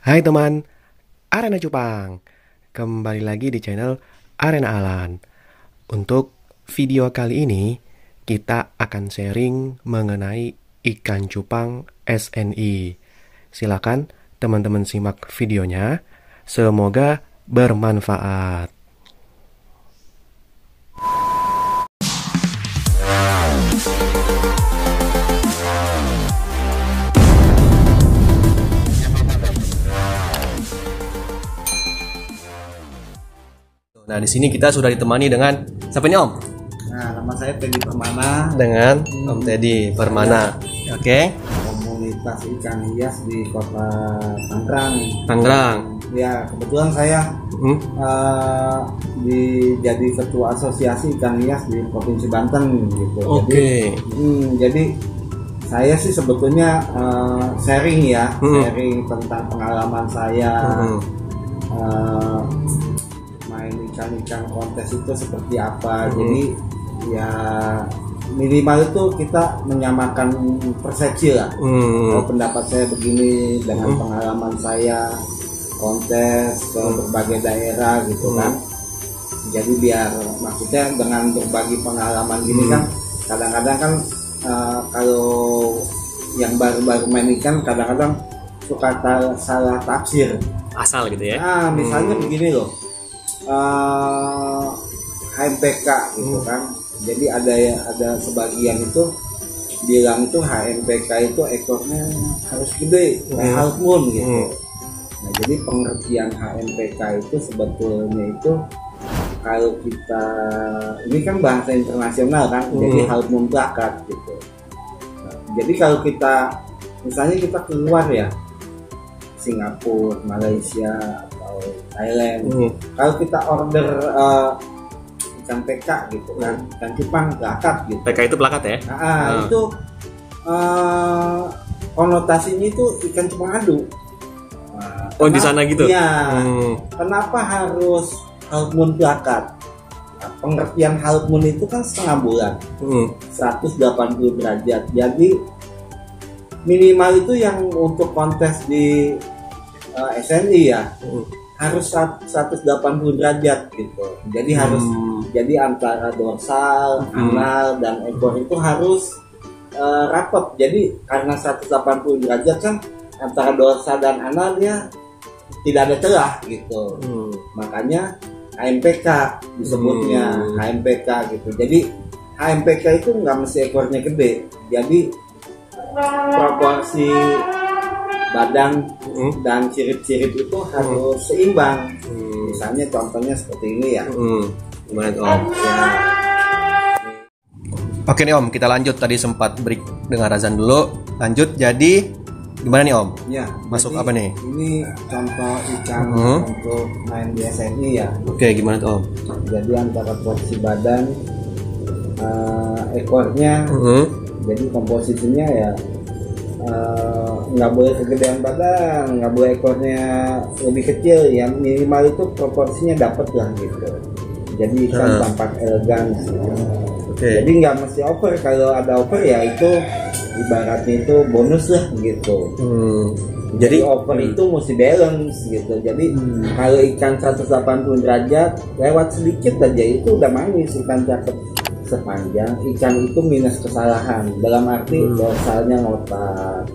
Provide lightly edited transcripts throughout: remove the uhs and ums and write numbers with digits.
Hai teman, Arena Cupang. Kembali lagi di channel Arena Alan. Untuk video kali ini, kita akan sharing mengenai ikan cupang SNI. Silakan teman-teman simak videonya. Semoga bermanfaat. Nah, di sini kita sudah ditemani dengan siapa nih, Om? Nah, nama saya Teddy Permana. Dengan Om Teddy Permana. Oke. Komunitas ikan hias di kota Tangerang. Tangerang. Ya, kebetulan saya jadi ketua asosiasi ikan hias di Provinsi Banten gitu. Oke. Jadi saya sih sebetulnya sharing sharing tentang pengalaman saya. Main ikan-ikan kontes itu seperti apa. Jadi ya minimal itu kita menyamakan persepsi lah. Kalau pendapat saya begini dengan pengalaman saya kontes ke berbagai daerah gitu kan. Jadi biar maksudnya dengan berbagi pengalaman gini kan kadang-kadang kan kalau yang baru-baru main ikan kadang-kadang suka salah tafsir Asal gitu ya. Nah, misalnya begini loh. HMPK gitu kan. Jadi ada sebagian itu bilang itu HMPK itu ekornya harus gede kayak half moon gitu. Nah, jadi pengertian HMPK itu sebetulnya itu kalau kita ini kan bahasa internasional kan, jadi half moon plakat gitu. Nah, jadi kalau kita misalnya kita keluar ya Singapura, Malaysia, Thailand. Kalau kita order ikan PK gitu kan, ikan cupang plakat gitu. PK itu plakat ya? Itu konotasinya itu ikan cupang adu. Oh, di sana gitu? Iya. Kenapa harus half moon plakat? Nah, pengertian half moon itu kan setengah bulan, 180 derajat. Jadi minimal itu yang untuk kontes di SNI ya harus 180 derajat gitu. Jadi harus jadi antara dorsal, anal dan ekor itu harus rapat. Jadi karena 180 derajat kan antara dorsal dan analnya tidak ada celah gitu. Makanya HMPK disebutnya HMPK gitu. Jadi HMPK itu nggak mesti ekornya gede. Jadi proporsi badan dan sirip-sirip itu harus seimbang. Misalnya contohnya seperti ini ya. Gimana tuh, Om? Ya. Oke nih, Om, kita lanjut. Tadi sempat break dengar azan dulu. Lanjut, jadi gimana nih, Om? Ya, masuk jadi apa nih? Ini contoh ikan untuk main di SNI ya. Oke, gimana tuh, Om? Jadi antara posisi badan, ekornya, jadi komposisinya ya nggak boleh kegedean badan, nggak boleh ekornya lebih kecil ya, minimal itu proporsinya dapat lah gitu. Jadi ikan tampak elegan sih. Jadi nggak mesti over, kalau ada over ya itu ibaratnya itu bonus lah gitu. Jadi over itu mesti balance gitu. Jadi kalau ikan 180 derajat lewat sedikit aja itu udah manis ikan cakep. Sepanjang ikan itu minus kesalahan, dalam arti dorsalnya ngotak,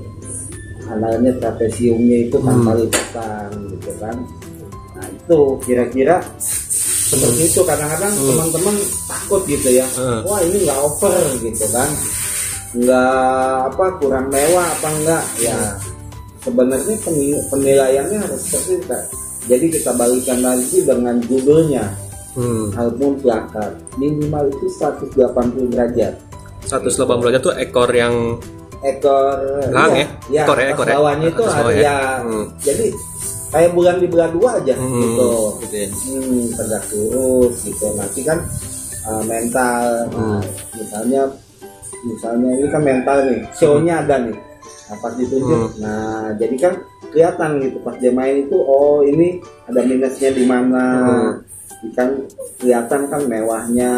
analnya trapesiumnya itu tanpa lipatan gitu kan. Nah itu kira-kira seperti itu. Kadang-kadang teman-teman takut gitu ya, wah ini nggak over gitu kan, nggak kurang mewah apa enggak ya. Sebenarnya penilaiannya harus seperti itu. Jadi kita balikan lagi dengan judulnya. Half moon plakat minimal itu 180 derajat. 180 derajat tuh ekor yang belakang ya? Ekor ya? Bawahnya itu ada ya. Jadi kayak bulan di bulan 2 aja gitu ya. Tegak lurus gitu. Nanti kan mental. Misalnya ini kan mental nih, show-nya ada nih. Pas ditunjuk. Nah, jadi kan kelihatan gitu pas dia main itu, oh ini ada minusnya di mana. Ikan kelihatan kan mewahnya.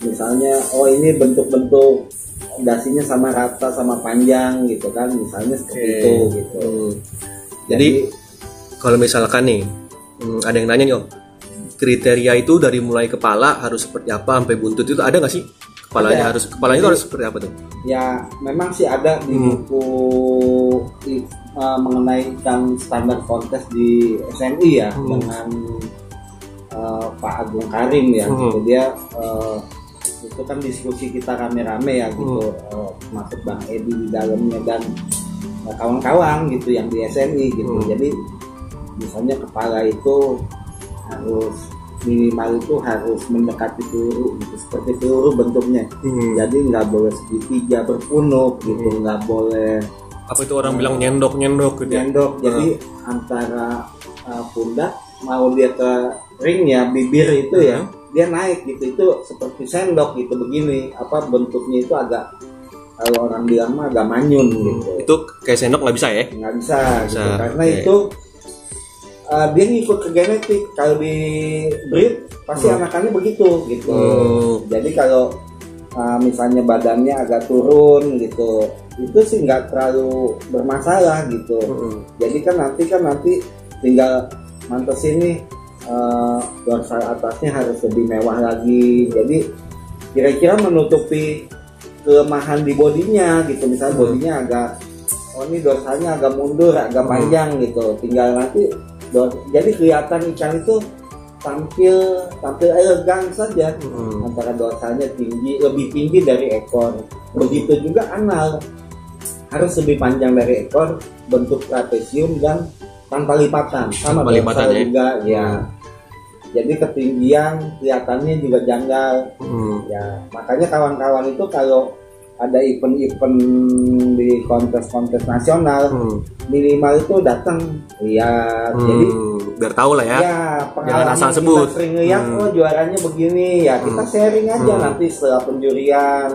Misalnya oh ini bentuk-bentuk dasinya sama rata sama panjang gitu kan, misalnya seperti itu gitu. Jadi Kalau misalkan nih, ada yang nanya nih Om, kriteria itu dari mulai kepala harus seperti apa sampai buntut itu ada nggak sih? Kepalanya itu harus seperti apa tuh? Ya memang sih ada di buku mengenai ikan standar kontes di SNI ya, dengan Pak Agung Karim ya. Gitu. Dia itu kan diskusi kita rame-rame ya gitu, masuk Bang Edi di dalamnya dan kawan-kawan gitu yang di SNI gitu. Jadi misalnya kepala itu harus minimal itu harus mendekati peluru gitu, seperti peluru bentuknya. Jadi nggak boleh segitiga berpunuk gitu, nggak boleh apa itu orang bilang nyendok gitu. Jadi antara pundak mau dia ke ring ya, bibir itu ya dia naik gitu, itu seperti sendok gitu, begini apa bentuknya itu agak, kalau orang bilang mah agak manyun gitu. Itu kayak sendok nggak bisa ya? Nggak bisa. Gitu. Karena itu dia ngikut ke genetik. Kalau di breed pasti anakannya begitu gitu. Jadi kalau misalnya badannya agak turun gitu, itu sih nggak terlalu bermasalah gitu. Jadi kan nanti tinggal mantesin nih, dorsal atasnya harus lebih mewah lagi. Jadi kira-kira menutupi kelemahan di bodinya gitu. Misalnya bodinya agak, ini dorsalnya agak mundur, agak panjang gitu. Tinggal nanti jadi kelihatan ikan itu tampil elegan saja. Antara dorsalnya lebih tinggi dari ekor. Begitu juga anal harus lebih panjang dari ekor, bentuk trapesium dan tanpa lipatan, sama dorsal juga ya. Jadi ketinggian kelihatannya juga janggal. Ya makanya kawan-kawan itu kalau ada event-event di kontes-kontes nasional, minimal itu datang lihat. Jadi biar tahu lah ya. Ya, jangan asal sebut. Kita sering lihat juaranya begini ya, kita sharing aja nanti setelah penjurian.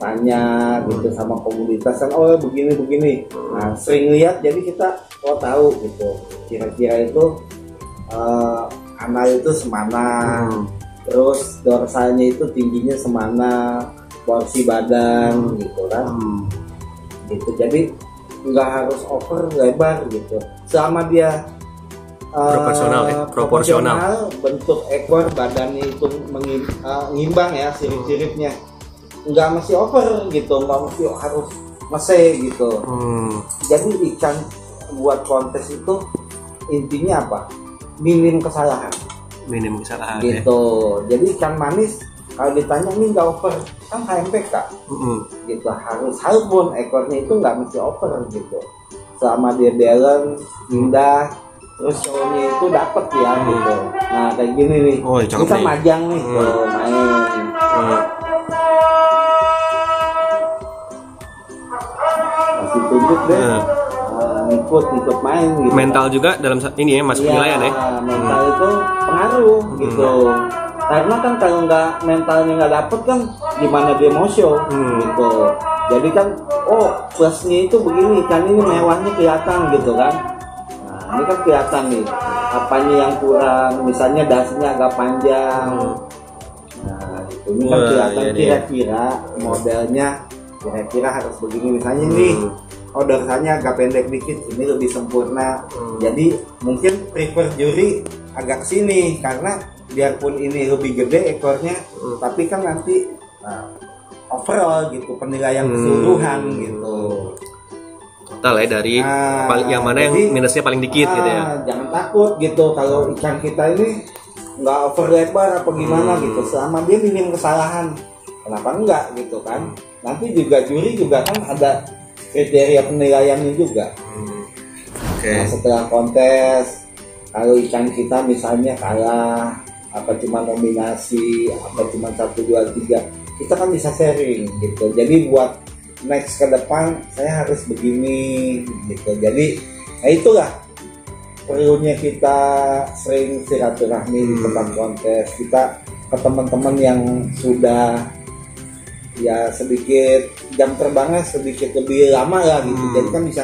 Tanya gitu sama komunitas kan, begini. Nah, sering lihat jadi kita tahu gitu. Kira-kira itu anal itu semana. Terus dorsalnya itu tingginya semana, porsi badan gitu kan. Gitu. Jadi nggak harus over lebar gitu. Selama dia proporsional, bentuk ekor badannya itu mengimbang ya, sirip-siripnya nggak mesti over gitu, nggak mesti harus mese gitu. Jadi ikan buat kontes itu intinya apa? Minim kesalahan gitu. Jadi ikan manis kalau ditanya ini nggak over, kan HMPK gitu, harus halbon ekornya itu nggak mesti over gitu. Selama dia balance, indah, terus show-nya itu dapet ya gitu. Nah kayak gini nih, kita majang nih main. Masih tunjuk deh, ikut main gitu. Mental juga dalam ini ya, masuk penilaian ya. Mental itu pengaruh gitu. Karena kan kalau mentalnya nggak dapet kan gimana dia mau show gitu. Jadi kan plusnya itu begini, kan ini mewahnya kelihatan gitu kan. Nah ini kan kelihatan nih apanya yang kurang, misalnya dasnya agak panjang. Nah ini kan kelihatan kira-kira modelnya kira-kira harus begini, misalnya nih dorsanya agak pendek dikit, ini lebih sempurna. Jadi mungkin prefer juri agak sini karena biarpun ini lebih gede ekornya, tapi kan nanti overall gitu, penilaian keseluruhan gitu. Total ya dari yang mana yang minusnya paling dikit gitu ya. Jangan takut gitu kalau ikan kita ini nggak over lebar apa gimana gitu, selama dia minim kesalahan, kenapa enggak gitu kan. Nanti juga juri juga kan ada kriteria penilaiannya juga. Nah, setelah kontes, kalau ikan kita misalnya kalah, apa cuma nominasi, apa cuma 1, 2, 3, kita kan bisa sharing gitu. Jadi buat next ke depan saya harus begini gitu. Jadi itulah perlunya kita sering silaturahmi di tempat kontes. Kita ke teman-teman yang sudah ya sedikit jam terbangnya sedikit lebih lama lah gitu. Jadi kan bisa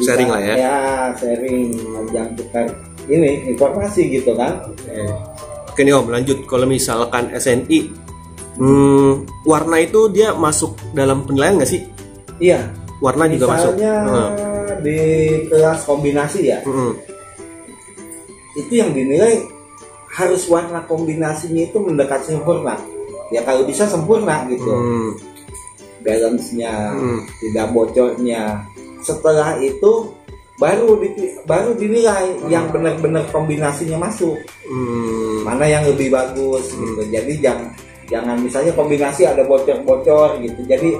sharing lah ya. Ya sharing, jangan tukar ini informasi gitu kan. Oke nih Om, lanjut. Kalau misalkan SNI, warna itu dia masuk dalam penilaian nggak sih? Iya. Warna juga masuk. Misalnya di kelas kombinasi ya. itu yang dinilai harus warna kombinasinya itu mendekat sempurna. Ya kalau bisa sempurna gitu. Balance-nya, tidak bocornya. Setelah itu baru dinilai yang benar-benar kombinasinya masuk. Mana yang lebih bagus gitu. Jadi jangan misalnya kombinasi ada bocor-bocor gitu. Jadi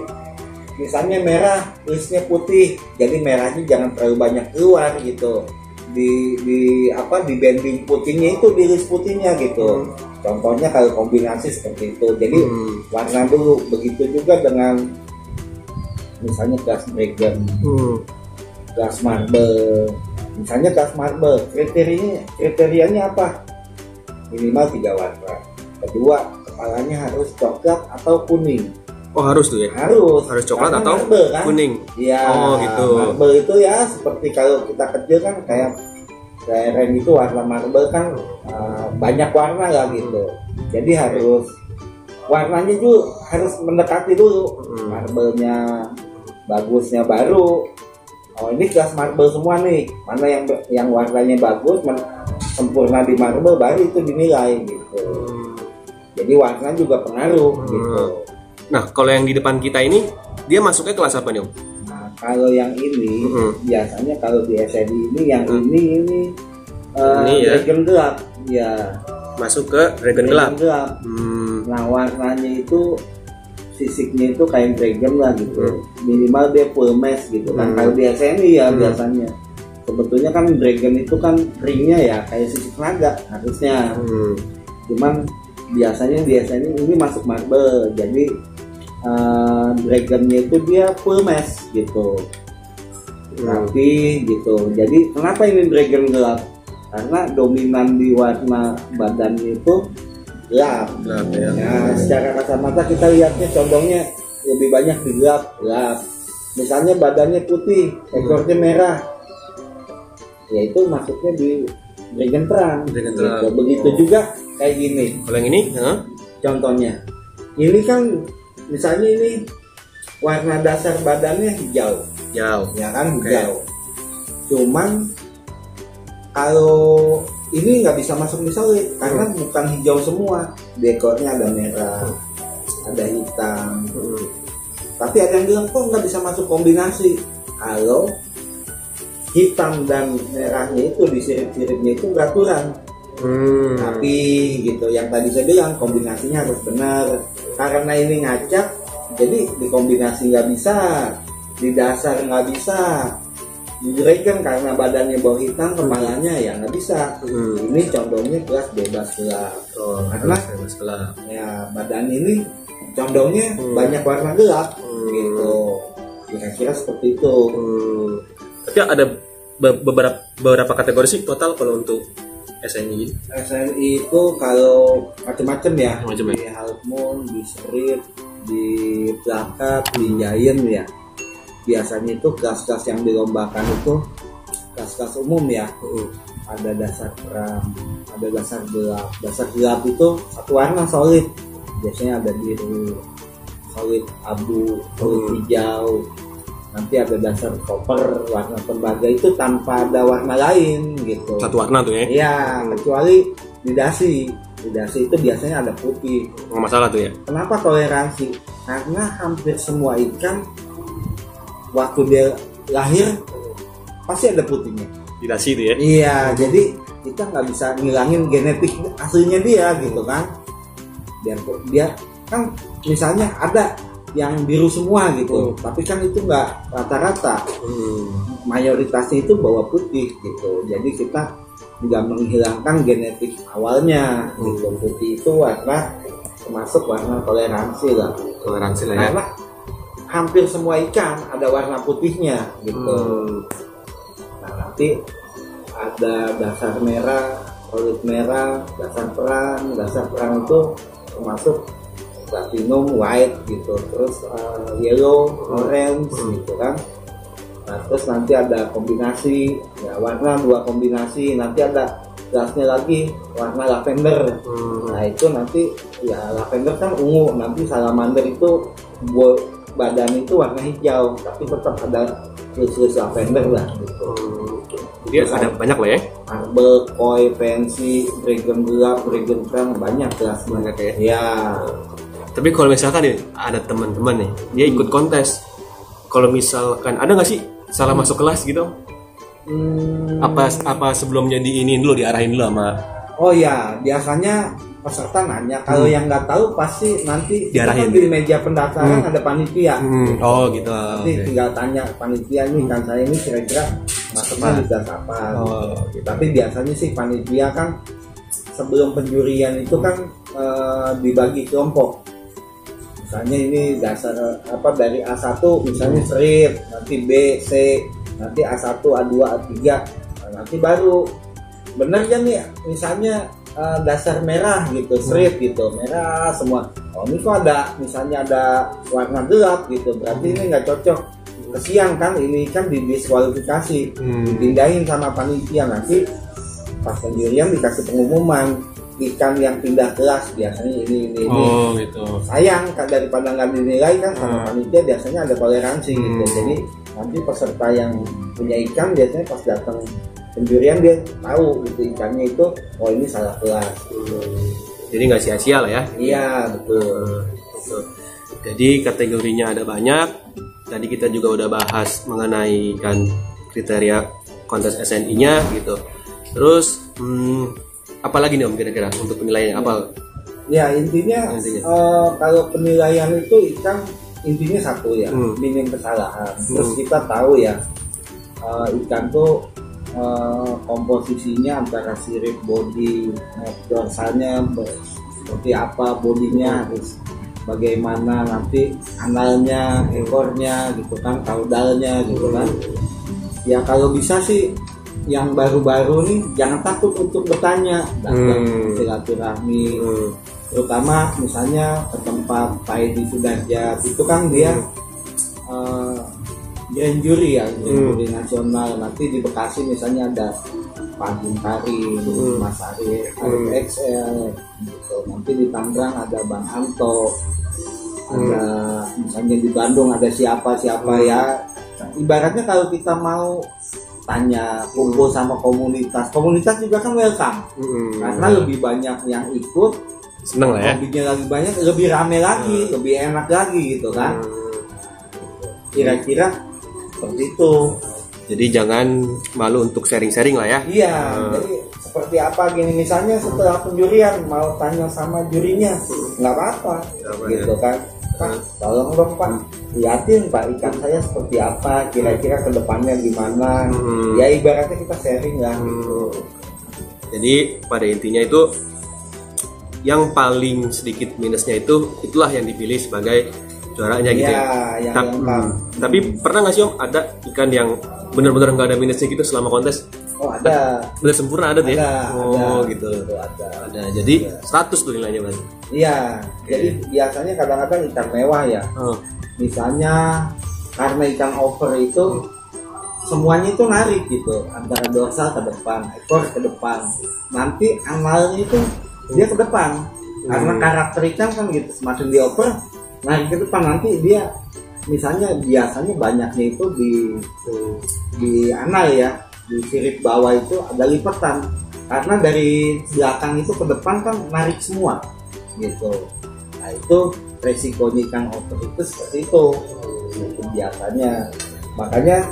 misalnya merah tulisnya putih, jadi merahnya jangan terlalu banyak keluar gitu. Di bending putihnya itu diiris putihnya gitu. Contohnya kalau kombinasi seperti itu. Jadi warna dulu. Begitu juga dengan misalnya kelas dragon, kelas marble. Misalnya kelas marble, kriterianya apa? Minimal 3 warna. Kedua, kepalanya harus coklat atau kuning. Oh harus tuh ya? Harus coklat atau marble, kan? kuning? Iya. Oh gitu. Marble itu ya seperti kalau kita kecil kan kayak lereng itu warna marble kan banyak warna lah gitu. Jadi harus warnanya juga harus mendekati dulu. Marble-nya bagusnya baru. Oh ini kelas marble semua nih. Mana yang warnanya bagus, sempurna di marble baru itu dinilai gitu. Jadi warna juga pengaruh gitu. Nah, kalau yang di depan kita ini, dia masuknya kelas apa nih, Om? Nah, kalau yang ini, biasanya kalau di SNI ini, yang ini ya? dragon gelap, ya. Masuk ke dragon gelap. Nah, warnanya itu, sisiknya itu kayak dragon lah gitu. Minimal dia full mesh gitu kan. Kalau di SNI ya biasanya. Sebetulnya kan dragon itu kan ringnya ya kayak sisik naga harusnya. Cuman biasanya ini masuk marble, jadi dragonnya itu dia full mesh gitu, rapi gitu. Jadi kenapa ini dragon gelap? Karena dominan di warna badannya itu gelap. Ya. Nah, secara kasar mata kita lihatnya condongnya lebih banyak di gelap. Misalnya badannya putih, ekornya merah, ya itu masuknya di dragon terang. Gitu. Begitu juga kayak gini. Kalau yang ini, contohnya, ini kan misalnya ini warna dasar badannya hijau, ya kan hijau. Cuman kalau ini nggak bisa masuk di solid karena bukan hijau semua. Di ekornya ada merah, ada hitam. Tapi ada yang bilang kok nggak bisa masuk kombinasi. Kalau hitam dan merahnya itu di sirip-siripnya itu nggak kurang. Tapi gitu, yang tadi saya bilang kombinasinya harus benar. Karena ini ngacak, jadi dikombinasi nggak bisa, di dasar nggak bisa, di dragon karena badannya bawah hitam, kepalanya ya nggak bisa. Ini condongnya kelas bebas gelap. Karena bebas gelap. Ya badan ini condongnya banyak warna gelap gitu. Kira-kira seperti itu. Tapi ada beberapa kategori sih total kalau untuk SNI. SNI itu kalau macam-macam ya. Di Half Moon, di Spirit, di Plakat, di Giant ya. Biasanya itu kelas-kelas yang dilombakan itu kelas-kelas umum ya. Ada dasar terang, ada dasar gelap. Dasar gelap itu satu warna solid. Biasanya ada biru, solid abu, solid hijau. Nanti ada dasar koper warna tembaga itu tanpa ada warna lain gitu. Satu warna tuh ya? Iya, kecuali di dasi. Di dasi itu biasanya ada putih. Nggak masalah tuh ya? Kenapa toleransi? Karena hampir semua ikan waktu dia lahir pasti ada putihnya. Di dasi itu ya? Iya, jadi kita nggak bisa ngilangin genetik aslinya dia gitu kan. Biar dia kan misalnya ada yang biru semua gitu, tapi kan itu nggak rata-rata. Mayoritasnya itu bawa putih gitu. Jadi kita nggak menghilangkan genetik awalnya gitu. Putih itu warna termasuk warna toleransi lah. Toleransi lah ya. Karena hampir semua ikan ada warna putihnya gitu. Nah nanti ada dasar merah, solid merah, dasar perang itu termasuk platinum, white gitu, terus yellow, orange gitu kan. Nah terus nanti ada kombinasi ya warna 2 kombinasi, nanti ada kelasnya lagi warna lavender. Nah itu nanti ya lavender kan ungu, nanti salamander itu badan itu warna hijau, tapi tetap ada tulis lavender lah gitu. Dia ada banyak lah ya. Marble, koi, pensi, dragon gelap, dragon terang, banyak kelas Banyak ya. ya. Tapi kalau misalkan nih ada teman-teman nih, dia ikut kontes. Kalau misalkan ada nggak sih salah masuk kelas gitu? Apa sebelumnya diarahin dulu sama Oh ya, biasanya peserta nanya, kalau yang nggak tahu pasti nanti Diarahin. di meja pendaftaran ada panitia. Oh gitu. Nanti tinggal tanya panitia nih, kan saya ini kira-kira masuknya di kelas apa. Oh, gitu. Tapi biasanya sih panitia kan sebelum penjurian itu kan dibagi kelompok. Misalnya ini dasar apa dari A1 misalnya street, nanti B, C, nanti A1, A2, A3, nanti baru bener kan nih misalnya dasar merah gitu, street gitu, merah semua. Oh ini kok ada misalnya ada warna gelap gitu, berarti ini nggak cocok. Kesian kan, ini kan didiskualifikasi, dipindahin sama panitia. Nanti pas penjurian dikasih pengumuman ikan yang pindah kelas biasanya ini. Oh gitu. Sayang kan daripada nggak dinilai kan sama panitia biasanya ada toleransi gitu. Jadi nanti peserta yang punya ikan biasanya pas datang penjurian dia tahu gitu ikannya itu oh ini salah kelas. Jadi nggak sia-sia lah ya. Iya betul. Gitu. Jadi kategorinya ada banyak. Tadi kita juga udah bahas mengenai kan kriteria kontes SNI-nya gitu. Terus apa lagi nih Om kira-kira untuk penilaiannya apa? Ya intinya. Kalau penilaian itu ikan intinya satu ya, minim kesalahan. Terus kita tahu ya ikan tuh komposisinya antara sirip, body, dorsalnya seperti apa, bodinya harus bagaimana, nanti analnya, ekornya gitu kan, caudalnya gitu kan. Ya kalau bisa sih yang baru-baru nih jangan takut untuk bertanya, datang silaturahmi, terutama misalnya ke tempat Pak Edi Sudarjat itu kan dia grand jury ya, jury nasional. Nanti di Bekasi misalnya ada Pak Gintari, Mas Arif XL gitu. Nanti di Tangerang ada Bang Anto, ada misalnya di Bandung ada siapa ya. Ibaratnya kalau kita mau tanya kumpul sama komunitas juga kan welcome, karena lebih banyak yang ikut, seneng lah ya, hobinya lagi banyak, lebih rame lagi, lebih enak lagi gitu kan. Kira-kira seperti itu. Jadi jangan malu untuk sharing-sharing lah ya. Iya, jadi seperti apa gini, misalnya setelah penjurian mau tanya sama jurinya, nggak apa-apa gitu kan. Pak, tolong dong Pak, liatin Pak ikan saya seperti apa, kira-kira kedepannya gimana. Ya ibaratnya kita sharing lah gitu. Jadi pada intinya itu yang paling sedikit minusnya itulah yang dipilih sebagai juaranya gitu ya. Tapi pernah nggak sih Om ada ikan yang benar-benar nggak ada minusnya gitu selama kontes? Oh ada. Benar sempurna ada tuh ya? Ada, gitu. Ada. Jadi 100 tuh nilainya berarti. Iya. Jadi biasanya kadang-kadang ikan mewah ya. Misalnya karena ikan over itu semuanya itu narik gitu, antara dorsal ke depan, ekor ke depan. Nanti analnya itu dia ke depan. Karena karakter ikan kan gitu, semakin di over narik ke depan, nanti dia misalnya biasanya banyaknya itu di anal ya, di sirip bawah itu ada lipatan, karena dari belakang itu ke depan kan narik semua gitu. Nah itu resikonya ikan over itu seperti itu biasanya. Makanya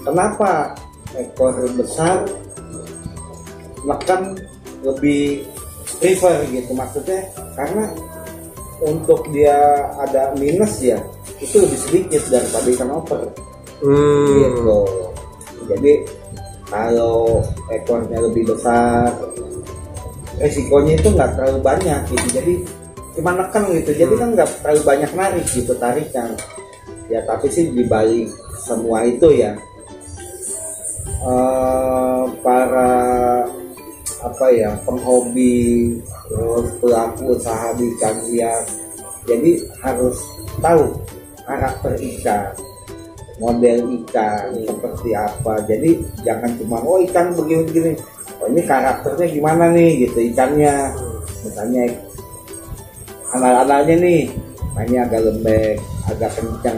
kenapa ekor besar makan lebih prefer gitu, maksudnya karena untuk dia ada minus ya itu lebih sedikit daripada ikan over gitu. Jadi kalau ekornya lebih besar resikonya itu nggak terlalu banyak gitu, jadi cuma neken gitu, jadi kan nggak terlalu banyak narik gitu tarikan ya. Tapi sih dibalik semua itu ya para penghobi, terus pelaku usaha di ikan hias, jadi harus tahu karakter ikan, model ikan seperti apa. Jadi jangan cuma ikan begini-begini, ini karakternya gimana nih gitu ikannya. Misalnya anal-analnya nih, ini agak lembek, agak kencang.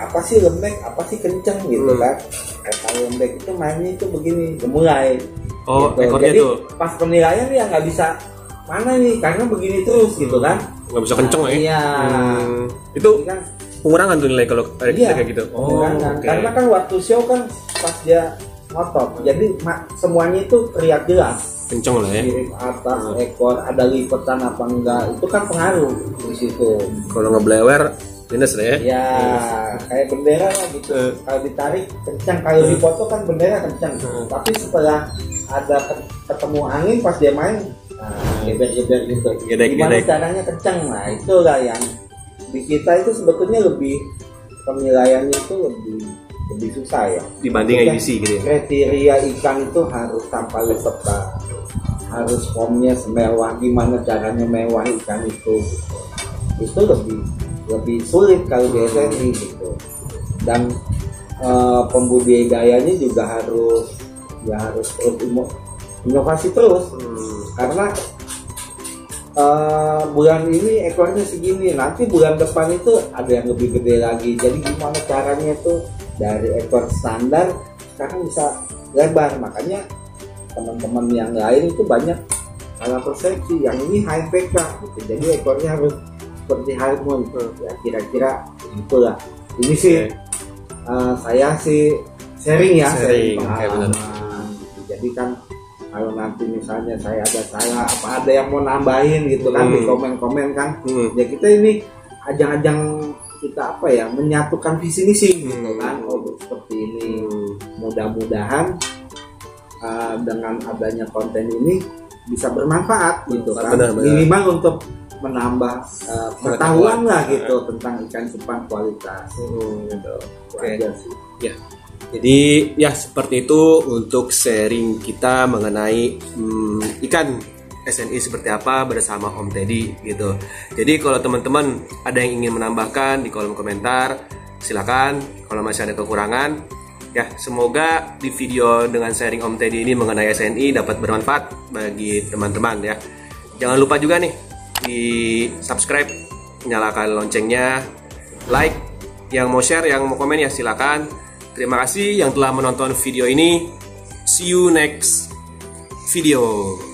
Apa sih lembek, apa sih kencang gitu kan. Ekor lembek itu mainnya itu begini, gemulai. Oh, gitu. ekornya Jadi tuh pas penilaian ya nggak bisa mana nih karena begini terus gitu kan. nggak bisa kenceng ya? Iya. Itu Jadi kan pengurangan tuh nilai kalau iya, kayak gitu. pengurangan. Oke. Karena kan waktu show kan pas dia ngotot, jadi semuanya itu terlihat jelas. Kenceng lah ya. Mirip atas ekor, ada lipetan apa enggak, itu kan pengaruh di situ. Kalau ngeblewer minus lah ya. Ya, kayak bendera lah gitu. Kalau ditarik kencang, kalau dipoto kan bendera kencang. Tapi setelah ada ketemu angin pas dia main, geber-geber gitu. Gimana caranya kencang? Nah, itulah yang di kita itu sebetulnya lebih penilaiannya itu lebih susah ya. Dibanding edisi gitu ya. Kriteria ikan itu harus tanpa lipetan, harus formnya semewah, gimana caranya mewah ikan itu lebih sulit kalau di SNI gitu. Dan pembudidayanya juga harus terus inovasi terus karena bulan ini ekornya segini, nanti bulan depan itu ada yang lebih gede lagi. Jadi gimana caranya itu dari ekor standar sekarang bisa lebar. Makanya teman-teman yang lain itu banyak salah persepsi, yang ini high PK gitu. Jadi ekornya harus seperti Harmon ya, kira-kira itulah. Ini sih saya sih sharing pengalaman gitu. Jadi kan kalau nanti misalnya saya ada salah apa ada yang mau nambahin gitu kan di komen-komen kan ya kita ini ajang-ajang kita apa ya menyatukan visi misi gitu kan. Seperti ini mudah-mudahan dengan adanya konten ini bisa bermanfaat gitu kan. Minimal untuk menambah pengetahuan lah gitu tentang ikan cupang kualitas gitu. Aja sih. Ya. Jadi ya seperti itu untuk sharing kita mengenai ikan SNI seperti apa bersama Om Teddy gitu. Jadi kalau teman-teman ada yang ingin menambahkan di kolom komentar silakan. Kalau masih ada kekurangan ya semoga di video dengan sharing Om Teddy ini mengenai SNI dapat bermanfaat bagi teman-teman ya. Jangan lupa juga nih di subscribe, nyalakan loncengnya, like, yang mau share, yang mau komen ya silakan. Terima kasih yang telah menonton video ini. See you next video.